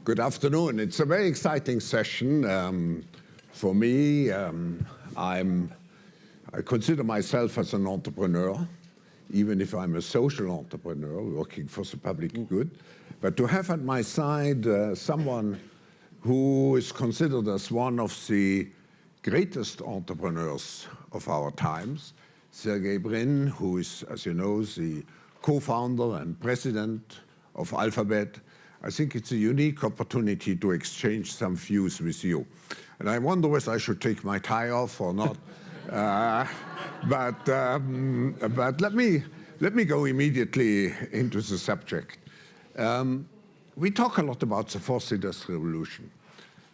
Good afternoon. It's a very exciting session for me. I consider myself as an entrepreneur, even if I'm a social entrepreneur working for the public good. But to have at my side someone who is considered as one of the greatest entrepreneurs of our times, Sergey Brin, who is, as you know, the co-founder and president of Alphabet. I think it's a unique opportunity to exchange some views with you. And I wonder whether I should take my tie off or not. But let me go immediately into the subject. We talk a lot about the fourth industrial revolution.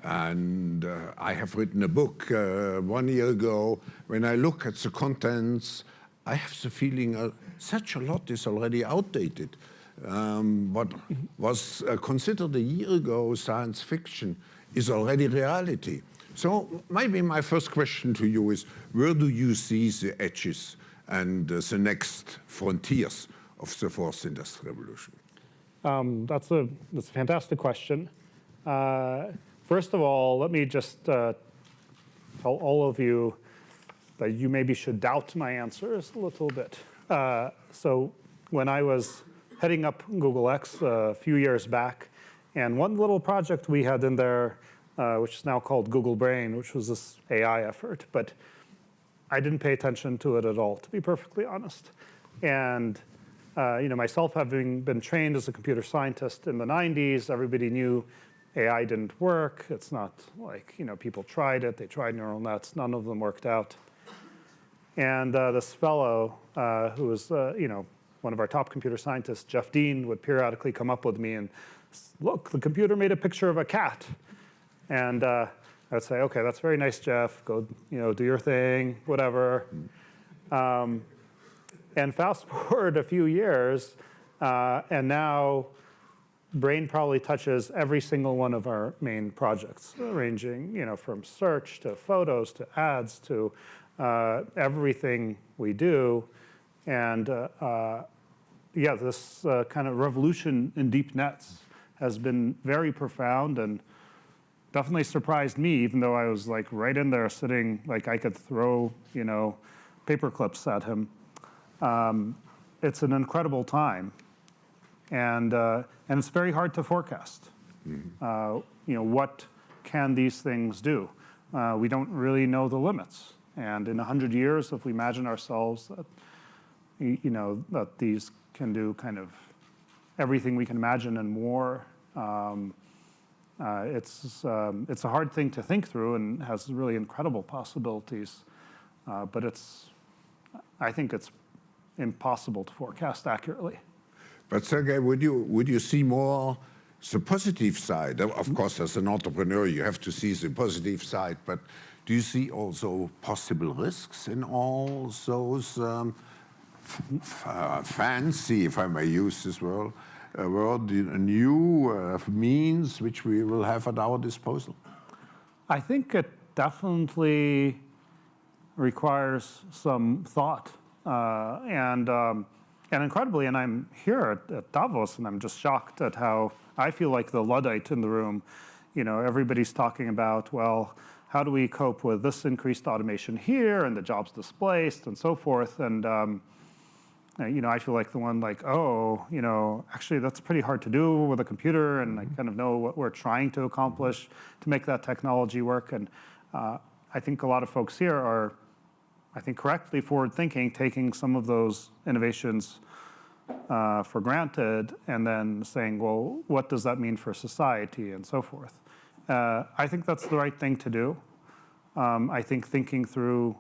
And I have written a book 1 year ago. When I look at the contents, I have the feeling such a lot is already outdated. What was considered a year ago science fiction is already reality. So maybe my first question to you is, where do you see the edges and the next frontiers of the fourth industrial revolution? That's a fantastic question. First of all, let me just tell all of you that you maybe should doubt my answers a little bit. So when I was heading up Google X a few years back, and one little project we had in there, which is now called Google Brain, which was this AI effort, but I didn't pay attention to it at all, to be perfectly honest. And myself having been trained as a computer scientist in the 90s, everybody knew AI didn't work. It's not like, people tried it. They tried neural nets. None of them worked out. And this fellow who was, one of our top computer scientists, Jeff Dean, would periodically come up with me and, look, the computer made a picture of a cat. And I'd say, OK, that's very nice, Jeff. Go, do your thing, whatever. And fast forward a few years, and now Brain probably touches every single one of our main projects, ranging from search to photos to ads to everything we do. And this kind of revolution in deep nets has been very profound and definitely surprised me, even though I was like right in there sitting, like I could throw, paper clips at him. It's an incredible time. And it's very hard to forecast. Mm-hmm. What can these things do? We don't really know the limits. And in 100 years, if we imagine ourselves that, that these can do kind of everything we can imagine and more, it's a hard thing to think through and has really incredible possibilities. But I think it's impossible to forecast accurately. But Sergey, would you see more the positive side? Of course, as an entrepreneur, you have to see the positive side. But do you see also possible risks in all those fancy, if I may use this word, new means which we will have at our disposal? I think it definitely requires some thought and incredibly, and I'm here at Davos, and I'm just shocked at how I feel like the Luddite in the room. Everybody's talking about, well, how do we cope with this increased automation here and the jobs displaced and so forth? And, I feel like the one like, actually that's pretty hard to do with a computer, and I kind of know what we're trying to accomplish to make that technology work. And I think a lot of folks here are, I think, correctly forward-thinking, taking some of those innovations for granted and then saying, well, what does that mean for society and so forth? I think that's the right thing to do. I think thinking through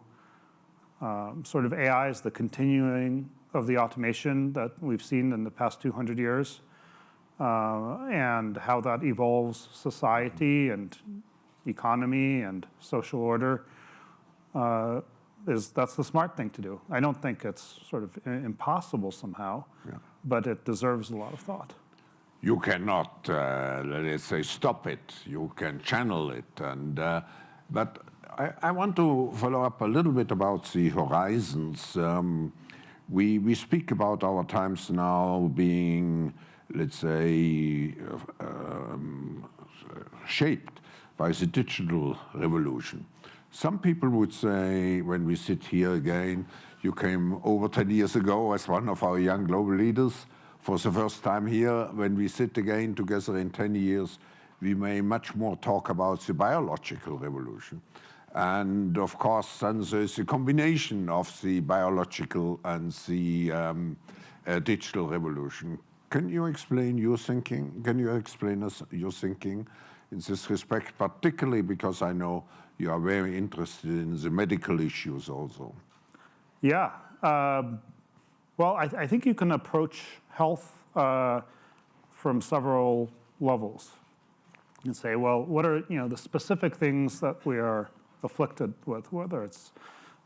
sort of AI as the continuing of the automation that we've seen in the past 200 years and how that evolves society and economy and social order that's the smart thing to do. I don't think it's sort of impossible somehow, but it deserves a lot of thought. You cannot, let's say, stop it. You can channel it. But I want to follow up a little bit about the horizons. We speak about our times now being, let's say, shaped by the digital revolution. Some people would say, when we sit here again, you came over 10 years ago as one of our young global leaders. For the first time here, when we sit again together in 10 years, we may much more talk about the biological revolution. And of course, then there's a combination of the biological and the digital revolution. Can you explain your thinking? Can you explain us your thinking in this respect, particularly because I know you are very interested in the medical issues also? Yeah. Well, I think you can approach health from several levels. You can say, well, what are the specific things that we are afflicted with, whether it's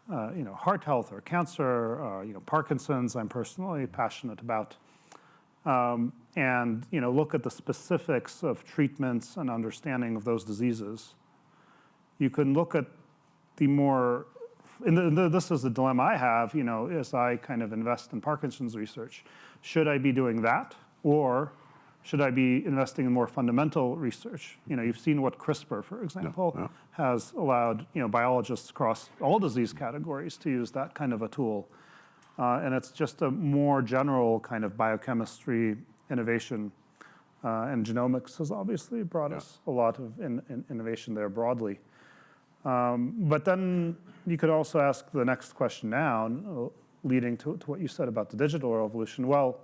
heart health or cancer, Parkinson's, I'm personally passionate about. And look at the specifics of treatments and understanding of those diseases. You can look at the more, this is the dilemma I have, as I kind of invest in Parkinson's research. Should I be doing that, or should I be investing in more fundamental research? You've seen what CRISPR, for example, has allowed biologists across all disease categories to use that kind of a tool. And it's just a more general kind of biochemistry innovation. And genomics has obviously brought us a lot of innovation there broadly. But then you could also ask the next question now, leading to what you said about the digital revolution. Well,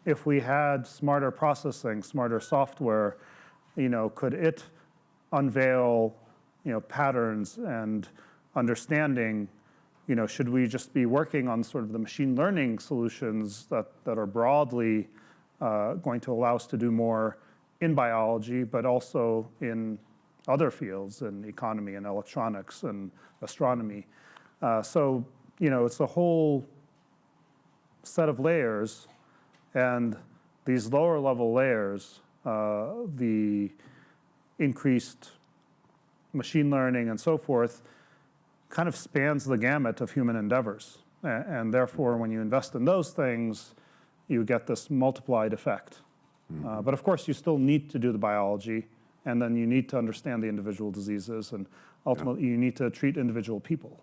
if we had smarter processing, smarter software, could it unveil patterns and understanding? Should we just be working on sort of the machine learning solutions that are broadly going to allow us to do more in biology, but also in other fields, in economy and electronics and astronomy? So it's a whole set of layers, and these lower level layers, the increased machine learning and so forth, kind of spans the gamut of human endeavors. And therefore, when you invest in those things, you get this multiplied effect. But of course, you still need to do the biology, and then you need to understand the individual diseases, and ultimately you need to treat individual people.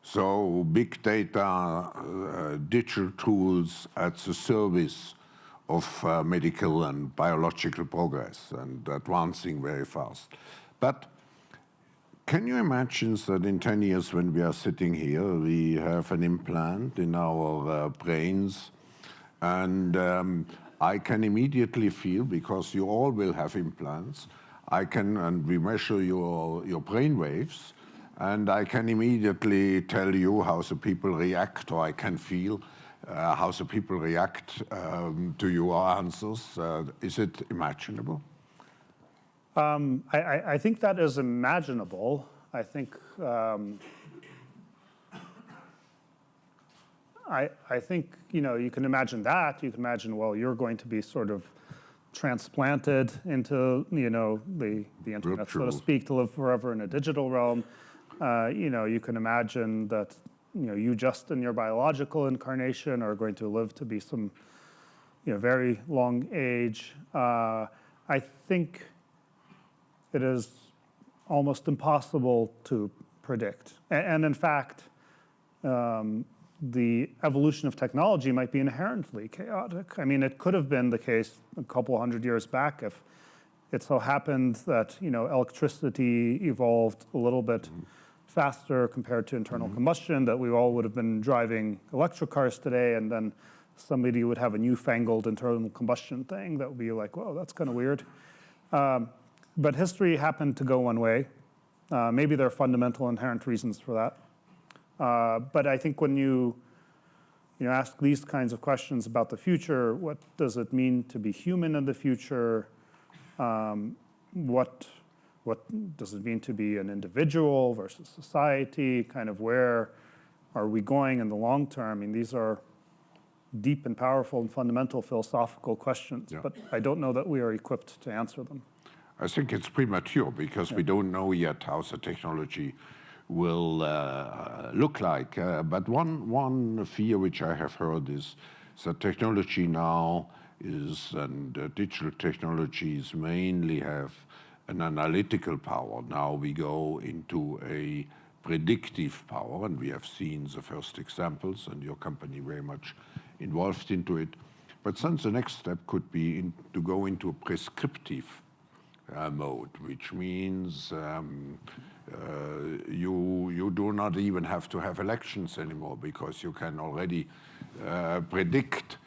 So big data, digital tools at the service of medical and biological progress and advancing very fast. But can you imagine that in 10 years when we are sitting here, we have an implant in our brains, and I can immediately feel, because you all will have implants, and we measure your brain waves, and I can immediately tell you how the people react, or I can feel how the people react to your answers. Is it imaginable? I think that is imaginable. I think you can imagine that. You can imagine, well, you're going to be sort of transplanted into the internet, so to speak, to live forever in a digital realm. You can imagine that you just in your biological incarnation are going to live to be some very long age. I think it is almost impossible to predict. And in fact, the evolution of technology might be inherently chaotic. I mean, it could have been the case a couple hundred years back if it so happened that electricity evolved a little bit faster compared to internal combustion, that we all would have been driving electric cars today, and then somebody would have a newfangled internal combustion thing that would be like, whoa, that's kind of weird. But history happened to go one way. Maybe there are fundamental inherent reasons for that. But I think when you ask these kinds of questions about the future, what does it mean to be human in the future? What does it mean to be an individual versus society? Kind of where are we going in the long term? I mean, these are deep and powerful and fundamental philosophical questions, but I don't know that we are equipped to answer them. I think it's premature because we don't know yet how the technology will look like. But one fear which I have heard is that technology now and digital technologies mainly have an analytical power. Now we go into a predictive power, and we have seen the first examples, and your company very much involved into it. But then the next step could be to go into a prescriptive mode, which means you do not even have to have elections anymore, because you can already predict,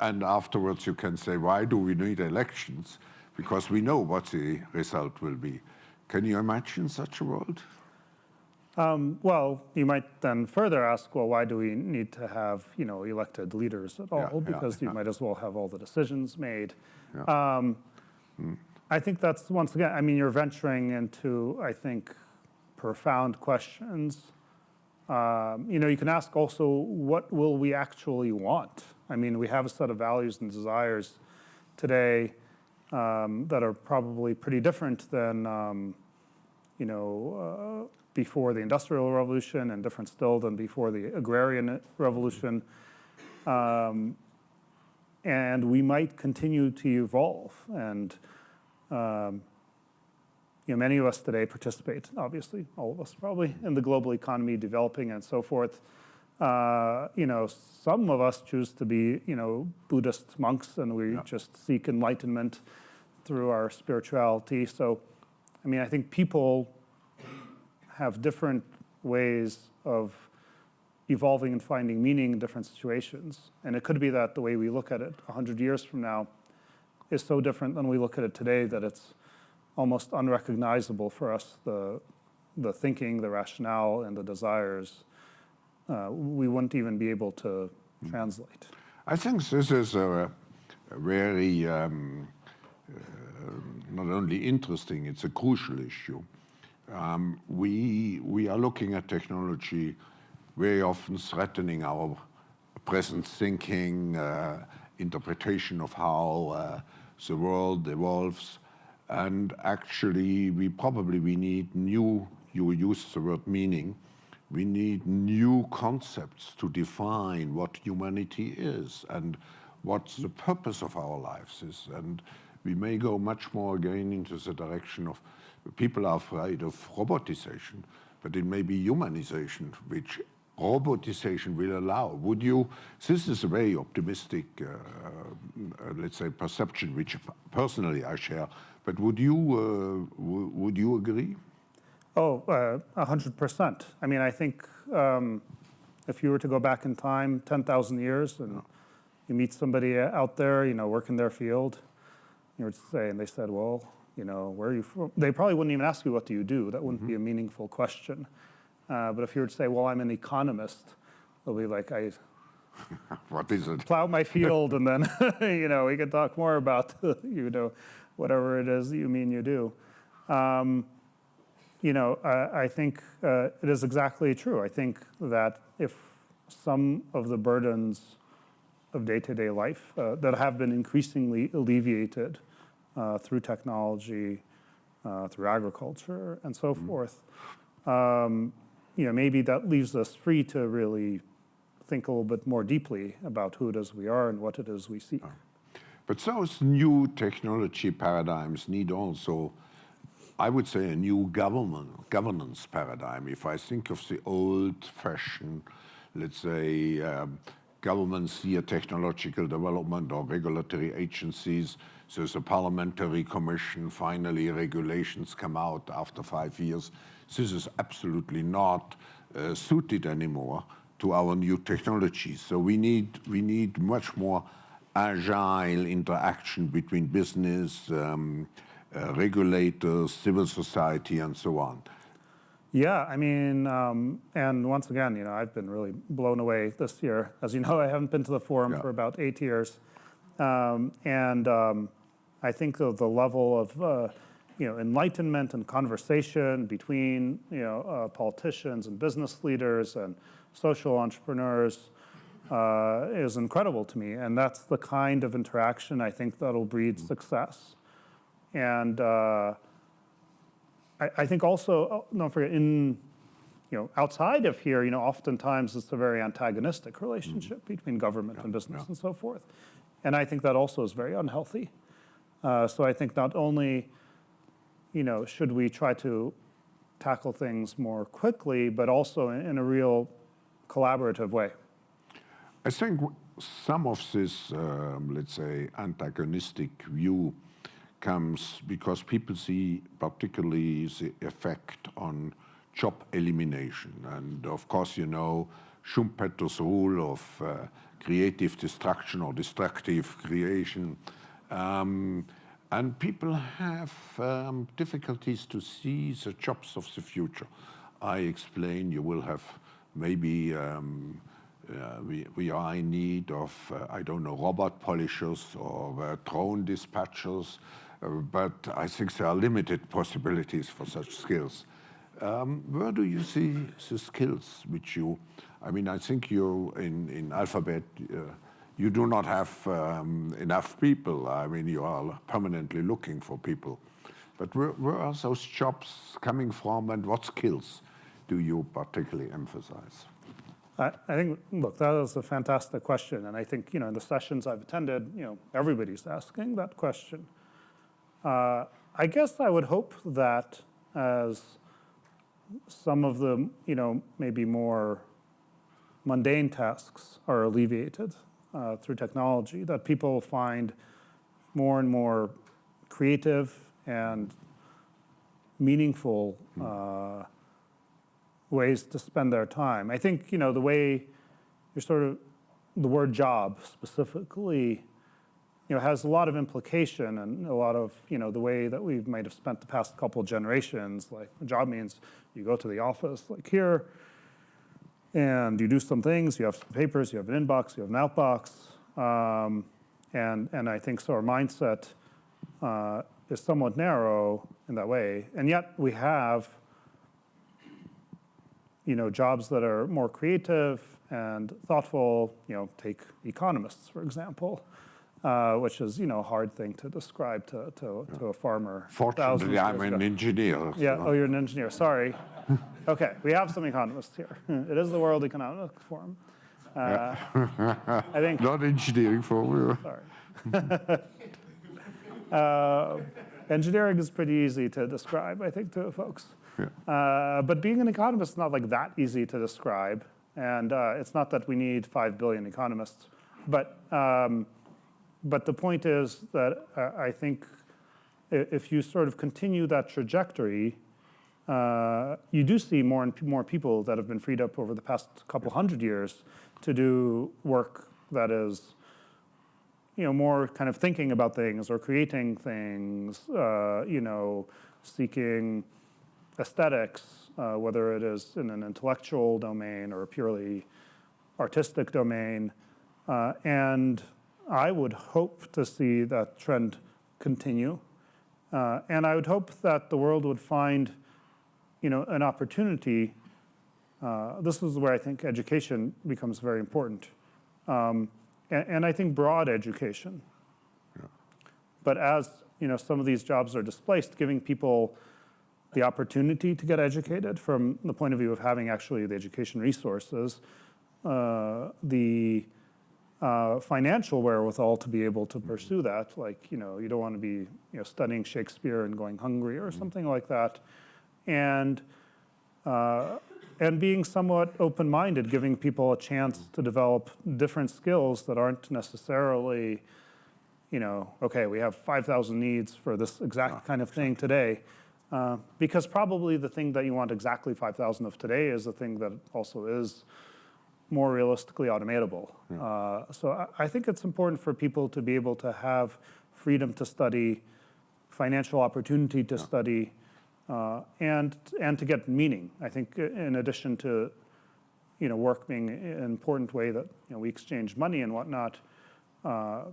and afterwards you can say, why do we need elections? Because we know what the result will be. Can you imagine such a world? Well, you might then further ask, well, why do we need to have elected leaders at all? Because you might as well have all the decisions made. I think that's, once again, I mean, you're venturing into, I think, profound questions. You can ask also, what will we actually want? I mean, we have a set of values and desires today that are probably pretty different than, before the Industrial Revolution, and different still than before the Agrarian Revolution. And we might continue to evolve. And many of us today participate, obviously, all of us probably, in the global economy, developing and so forth. Some of us choose to be, Buddhist monks, and we just seek enlightenment through our spirituality. So, I mean, I think people have different ways of evolving and finding meaning in different situations. And it could be that the way we look at it 100 years from now is so different than we look at it today that it's almost unrecognizable for us, the thinking, the rationale, and the desires. We wouldn't even be able to translate. I think this is a very, not only interesting, it's a crucial issue. We are looking at technology very often threatening our present thinking, interpretation of how the world evolves. And actually, we need new, you used the word meaning, we need new concepts to define what humanity is and what the purpose of our lives is. And we may go much more again into the direction of, people are afraid of robotization, but it may be humanization, which robotization will allow. This is a very optimistic, let's say, perception, which personally I share, but would you agree? Oh, 100%. I mean, I think if you were to go back in time 10,000 years and you meet somebody out there, work in their field, you would say, and they said, well, where are you from? They probably wouldn't even ask you, what do you do? That wouldn't be a meaningful question. But if you were to say, well, I'm an economist, they'll be like, what is it? Plow my field, and then, we can talk more about, whatever it is that you mean you do. I think it is exactly true. I think that if some of the burdens of day-to-day life that have been increasingly alleviated through technology, through agriculture, and so forth, maybe that leaves us free to really think a little bit more deeply about who it is we are and what it is we seek. But those new technology paradigms need also, I would say, a new governance paradigm. If I think of the old-fashioned, let's say, governments via technological development or regulatory agencies, there's a parliamentary commission, finally regulations come out after 5 years. This is absolutely not suited anymore to our new technologies. So we need much more agile interaction between business, regulators, civil society, and so on. Yeah, I mean, and once again, I've been really blown away this year. As you know, I haven't been to the forum for about 8 years. I think the level of enlightenment and conversation between politicians and business leaders and social entrepreneurs is incredible to me. And that's the kind of interaction I think that'll breed success. And I think also, don't forget, outside of here, oftentimes it's a very antagonistic relationship between government and business and so forth. And I think that also is very unhealthy. So I think not only, should we try to tackle things more quickly, but also in a real collaborative way. I think some of this, let's say, antagonistic view comes because people see particularly the effect on job elimination. And of course, Schumpeter's rule of creative destruction or destructive creation. And people have difficulties to see the jobs of the future. I explain you will have maybe we are in need of, I don't know, robot polishers or drone dispatchers, but I think there are limited possibilities for such skills. Where do you see the skills which I think you in Alphabet, you do not have enough people. You are permanently looking for people. But where are those jobs coming from, and what skills do you particularly emphasize? I think, look, that is a fantastic question. And I think, in the sessions I've attended, everybody's asking that question. I guess I would hope that as some of the, maybe more mundane tasks are alleviated through technology, that people find more and more creative and meaningful ways to spend their time. I think, the way the word job specifically, has a lot of implication and a lot of, the way that we might have spent the past couple of generations. Like, a job means you go to the office, like here, and you do some things, you have some papers, you have an inbox, you have an outbox. And I think so our mindset is somewhat narrow in that way. And yet we have, jobs that are more creative and thoughtful. Take economists, for example, which is, a hard thing to describe to a farmer. Fortunately, I'm an engineer. Yeah, oh, you're an engineer, sorry. Okay, we have some economists here. It is the World Economic Forum. I think. Not engineering forum. Sorry. Engineering is pretty easy to describe, I think, to folks. Yeah. But being an economist is not like that easy to describe. And it's not that we need 5 billion economists. But the point is that I think if you sort of continue that trajectory, you do see more and more people that have been freed up over the past couple hundred years to do work that is, more kind of thinking about things or creating things, seeking aesthetics, whether it is in an intellectual domain or a purely artistic domain. And I would hope to see that trend continue. And I would hope that the world would find an opportunity. This is where I think education becomes very important. And I think broad education. Yeah. But as some of these jobs are displaced, giving people the opportunity to get educated from the point of view of having actually the education resources, the financial wherewithal to be able to pursue that. Like, you don't want to be studying Shakespeare and going hungry or something like that. And being somewhat open-minded, giving people a chance to develop different skills that aren't necessarily, okay, we have 5,000 needs for this exact kind of thing today. Because probably the thing that you want exactly 5,000 of today is the thing that also is more realistically automatable. Yeah. So I think it's important for people to be able to have freedom to study, financial opportunity to study, and to get meaning. I think in addition to work being an important way that we exchange money and whatnot,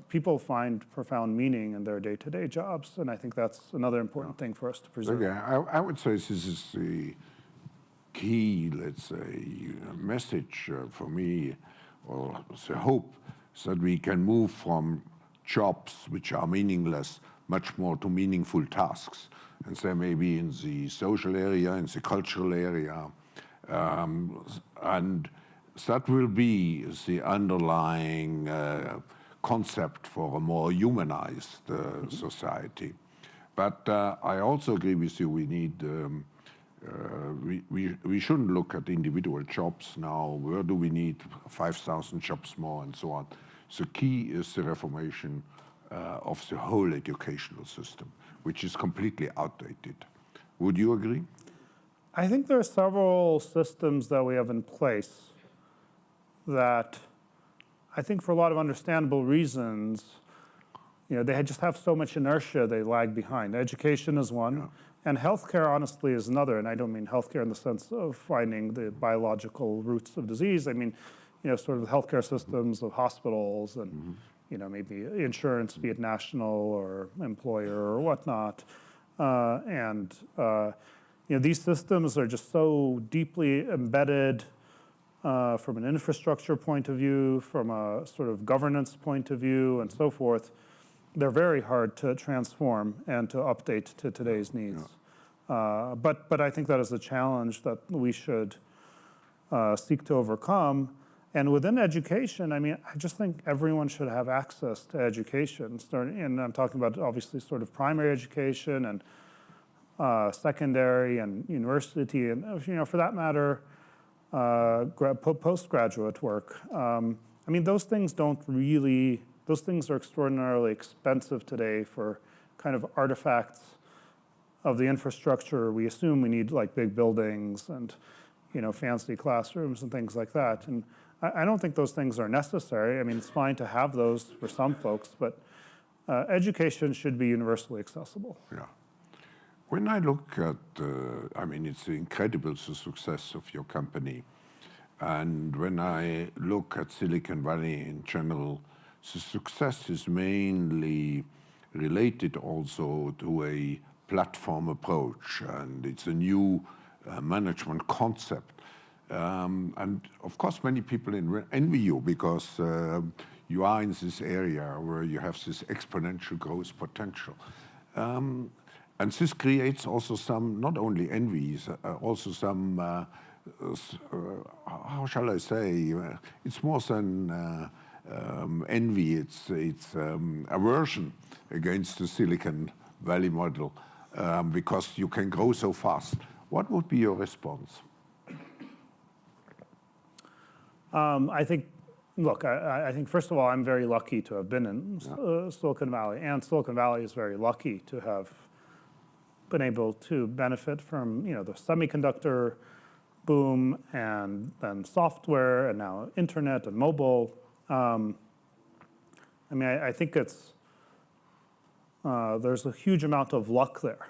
people find profound meaning in their day-to-day jobs, and I think that's another important thing for us to preserve. Okay, I would say this is the key, let's say, message for me, or the hope that we can move from jobs which are meaningless much more to meaningful tasks. And so maybe in the social area, in the cultural area, and that will be the underlying concept for a more humanized society. But I also agree with you, we need, we shouldn't look at individual jobs now. Where do we need 5,000 jobs more and so on? The key is the reformation of the whole educational system, which is completely outdated. Would you agree? I think there are several systems that we have in place that I think for a lot of understandable reasons, they just have so much inertia, they lag behind. Education is one, and healthcare, honestly, is another. And I don't mean healthcare in the sense of finding the biological roots of disease. I mean, sort of the healthcare systems of hospitals and, maybe insurance, be it national or employer or whatnot. These systems are just so deeply embedded from an infrastructure point of view, from a sort of governance point of view, and so forth. They're very hard to transform and to update to today's needs. But I think that is a challenge that we should seek to overcome. And within education, I mean, I just think everyone should have access to education. And I'm talking about obviously sort of primary education and secondary and university, and for that matter, postgraduate work. I mean, those things are extraordinarily expensive today for kind of artifacts of the infrastructure. We assume we need like big buildings and fancy classrooms and things like that. And I don't think those things are necessary. I mean, it's fine to have those for some folks, but education should be universally accessible. Yeah. When I look at, I mean, it's incredible the success of your company. And when I look at Silicon Valley in general, the success is mainly related also to a platform approach, and it's a new management concept. And of course, many people envy you because you are in this area where you have this exponential growth potential. And this creates also some, not only envies, also some, how shall I say, it's more than envy, it's aversion against the Silicon Valley model because you can grow so fast. What would be your response? I think, look, I think first of all, I'm very lucky to have been in Silicon Valley, and Silicon Valley is very lucky to have been able to benefit from the semiconductor boom and then software and now internet and mobile. I mean, I think it's there's a huge amount of luck there,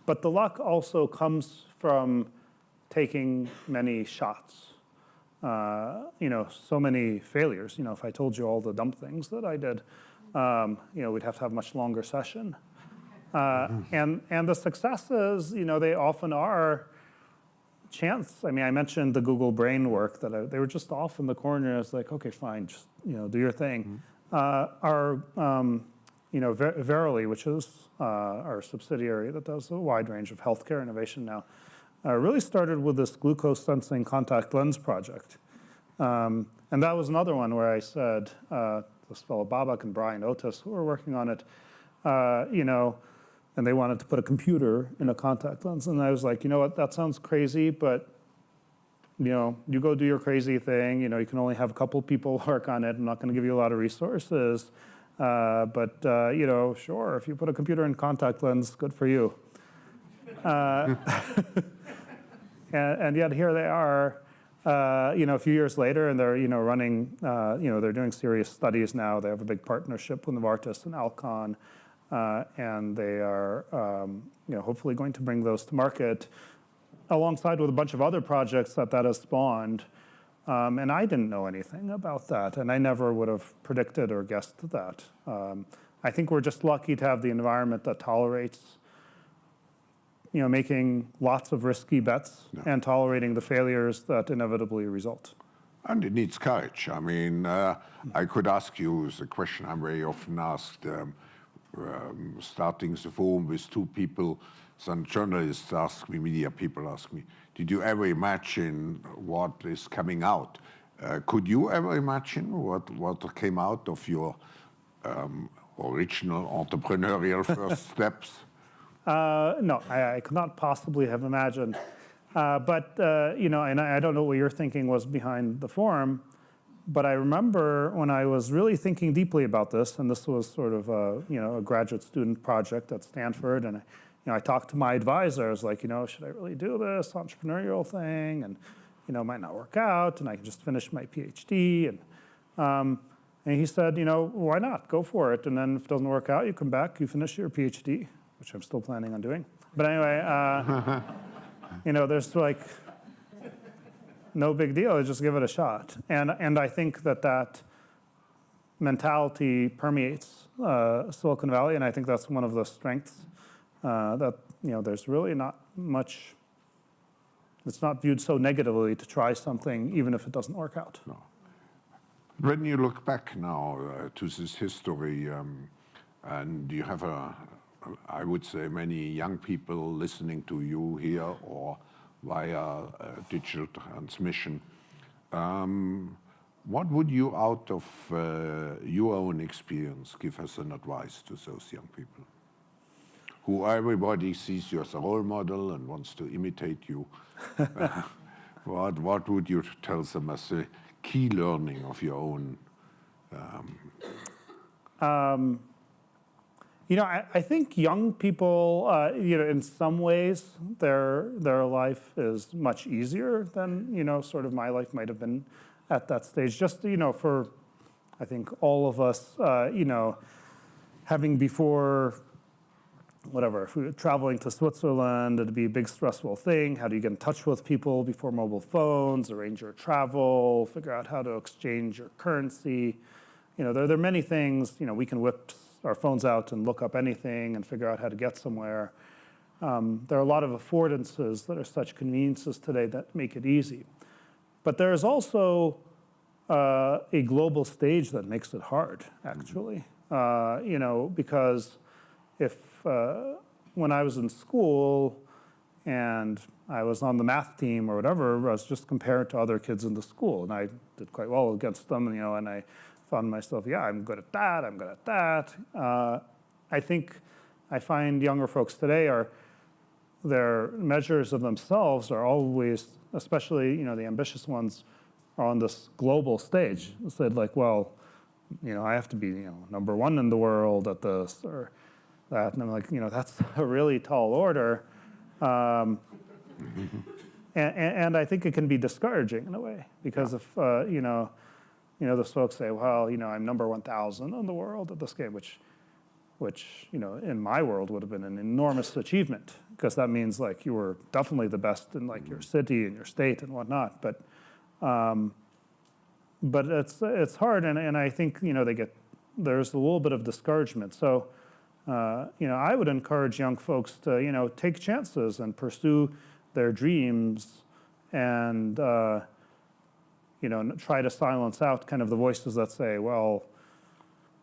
but the luck also comes from taking many shots. So many failures. If I told you all the dumb things that I did, we'd have to have a much longer session. And the successes, they often are chance. I mean, I mentioned the Google Brain work that they were just off in the corner. I was like, okay, fine, just do your thing. Verily, which is our subsidiary that does a wide range of healthcare innovation now, really started with this glucose sensing contact lens project. And that was another one where I said, this fellow Babak and Brian Otis, who were working on it, and they wanted to put a computer in a contact lens. And I was like, you know what, that sounds crazy, but you go do your crazy thing. You can only have a couple people work on it. I'm not going to give you a lot of resources. But sure, if you put a computer in contact lens, good for you. And yet here they are, a few years later, and they're running, they're doing serious studies now. They have a big partnership with Novartis and Alcon, and they are, hopefully going to bring those to market, alongside with a bunch of other projects that has spawned. And I didn't know anything about that, and I never would have predicted or guessed that. I think we're just lucky to have the environment that tolerates making lots of risky bets and tolerating the failures that inevitably result. And it needs courage. I mean, I could ask you the question I'm very often asked, starting the forum with two people. Some journalists ask me, media people ask me, did you ever imagine what is coming out Could you ever imagine what came out of your original entrepreneurial first steps? No, I could not possibly have imagined. But and I don't know what your thinking was behind the forum, but I remember when I was really thinking deeply about this, and this was sort of a graduate student project at Stanford, and I talked to my advisor. I was like, should I really do this entrepreneurial thing? And it might not work out, and I can just finish my PhD. And he said, why not? Go for it. And then if it doesn't work out, you come back, you finish your PhD, which I'm still planning on doing. But anyway, there's like no big deal. Just give it a shot. And I think that mentality permeates Silicon Valley, and I think that's one of the strengths that there's really not much. It's not viewed so negatively to try something, even if it doesn't work out. No. When you look back now to this history, and you have I would say many young people listening to you here or via digital transmission, what would you, out of your own experience, give as an advice to those young people? Who everybody sees you as a role model and wants to imitate you. What would you tell them as a key learning of your own? I think young people, in some ways, their life is much easier than sort of my life might have been at that stage. Just for, I think all of us, having before. Whatever, if we were traveling to Switzerland, it'd be a big stressful thing. How do you get in touch with people before mobile phones, arrange your travel, figure out how to exchange your currency? There are many things, we can whip our phones out and look up anything and figure out how to get somewhere. There are a lot of affordances that are such conveniences today that make it easy. But there's also a global stage that makes it hard, actually. Because if when I was in school and I was on the math team or whatever, I was just compared to other kids in the school, and I did quite well against them, and I found myself, I'm good at that, I'm good at that. I think I find younger folks today their measures of themselves are always, especially, the ambitious ones, are on this global stage. It's said like, well, I have to be, number one in the world at this, or that, and I'm like, that's a really tall order, and I think it can be discouraging in a way, because if those folks say, well, I'm number 1,000 in the world at this game, which in my world would have been an enormous achievement, because that means like you were definitely the best in like your city and your state and whatnot, but it's hard, and I think there's a little bit of discouragement. So. I would encourage young folks to, take chances and pursue their dreams and, try to silence out kind of the voices that say, well,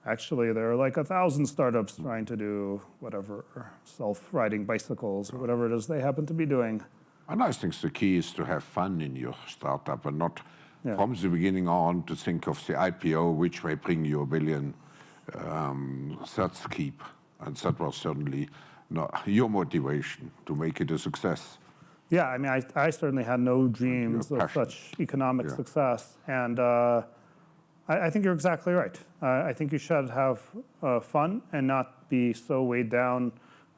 actually, there are like 1,000 startups trying to do whatever, self-riding bicycles or whatever it is they happen to be doing. And I think the key is to have fun in your startup and not from the beginning on to think of the IPO, which may bring you $1 billion. That's key. And that was certainly your motivation to make it a success. Yeah, I mean, I certainly had no dreams of such economic success. And I think you're exactly right. I think you should have fun and not be so weighed down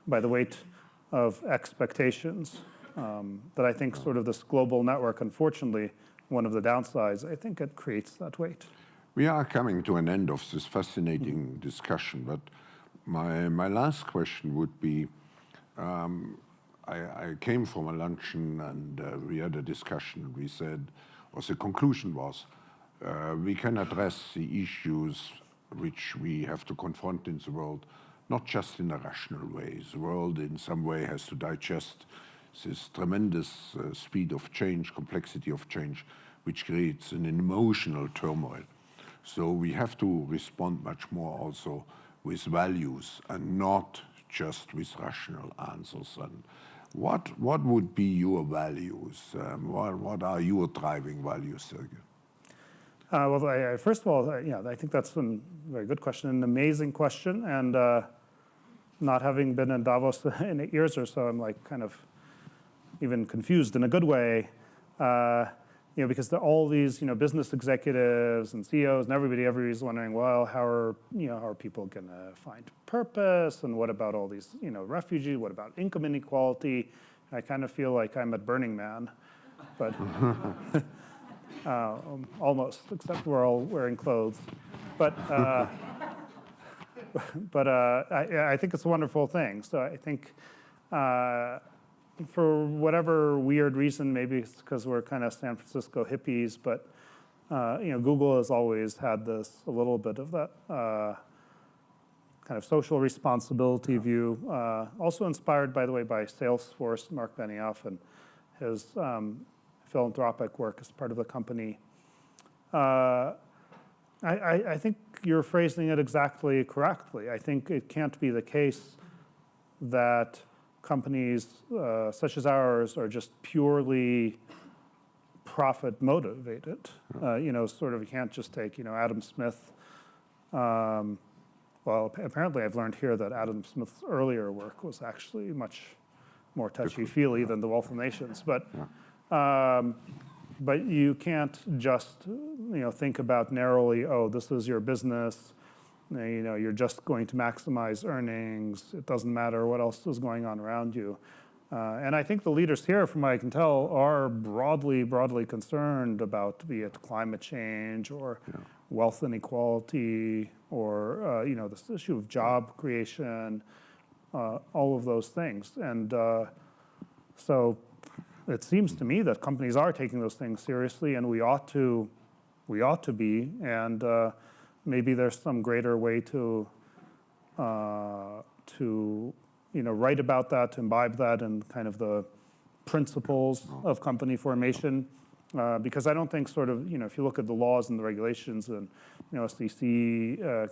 by the weight of expectations. That I think sort of this global network, unfortunately, one of the downsides, I think it creates that weight. We are coming to an end of this fascinating discussion, but my last question would be, I came from a luncheon and we had a discussion. We said, or the conclusion was, we can address the issues which we have to confront in the world, not just in a rational way. The world in some way has to digest this tremendous speed of change, complexity of change, which creates an emotional turmoil. So we have to respond much more also with values and not just with rational answers. And what would be your values? What are your driving values, Sergey? Well, first of all, yeah, I think that's a very good question, an amazing question, and not having been in Davos in 8 years or so, I'm like kind of even confused in a good way, because all these business executives and CEOs and everybody's wondering, well, how are people going to find purpose, and what about all these refugees? What about income inequality? I kind of feel like I'm at Burning Man, but. Almost, except we're all wearing clothes. But I think it's a wonderful thing. So I think for whatever weird reason, maybe it's because we're kind of San Francisco hippies, but Google has always had this a little bit of that kind of social responsibility view. Also inspired, by the way, by Salesforce, Mark Benioff, and his philanthropic work as part of the company. I think you're phrasing it exactly correctly. I think it can't be the case that companies such as ours are just purely profit motivated. Sort of you can't just take Adam Smith. Well, apparently I've learned here that Adam Smith's earlier work was actually much more touchy-feely than The Wealth of Nations, but. But you can't just think about narrowly, oh, this is your business, you're just going to maximize earnings, it doesn't matter what else is going on around you. And I think the leaders here, from what I can tell, are broadly concerned about, be it climate change or wealth inequality or this issue of job creation, all of those things. And so it seems to me that companies are taking those things seriously, and we ought to be. And maybe there's some greater way to write about that, to imbibe that in kind of the principles of company formation. Because I don't think if you look at the laws and the regulations and SEC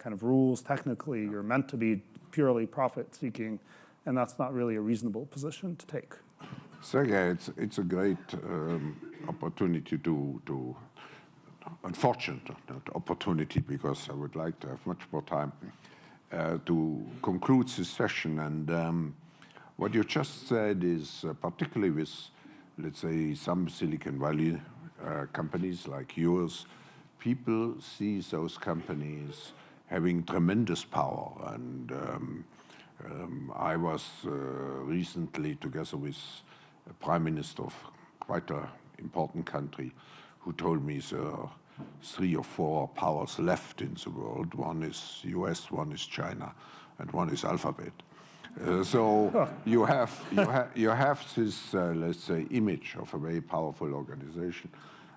kind of rules, technically you're meant to be purely profit seeking, and that's not really a reasonable position to take. Sergey, it's a great opportunity to unfortunate opportunity, because I would like to have much more time to conclude this session. And what you just said is particularly with, let's say, some Silicon Valley companies like yours, people see those companies having tremendous power. And I was recently together with a prime minister of quite an important country who told me there are 3 or 4 powers left in the world. One is US, one is China, and one is Alphabet. So you have this, let's say, image of a very powerful organization.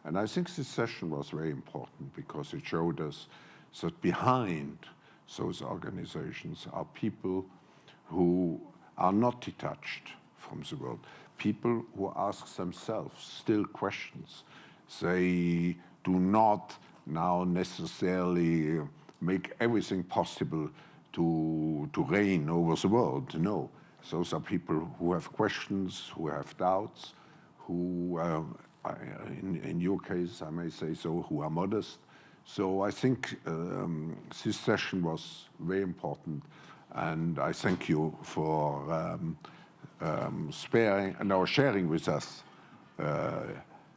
And I think this session was very important because it showed us that behind those organizations are people who are not detached from the world, people who ask themselves still questions. They do not now necessarily make everything possible to reign over the world. No, those are people who have questions, who have doubts, who, in your case, I may say so, who are modest. So I think this session was very important, and I thank you for sharing with us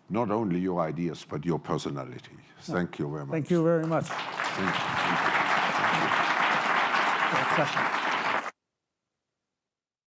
not only your ideas, but your personality. Thank you very much. Thank you very much. Thank you. Great session.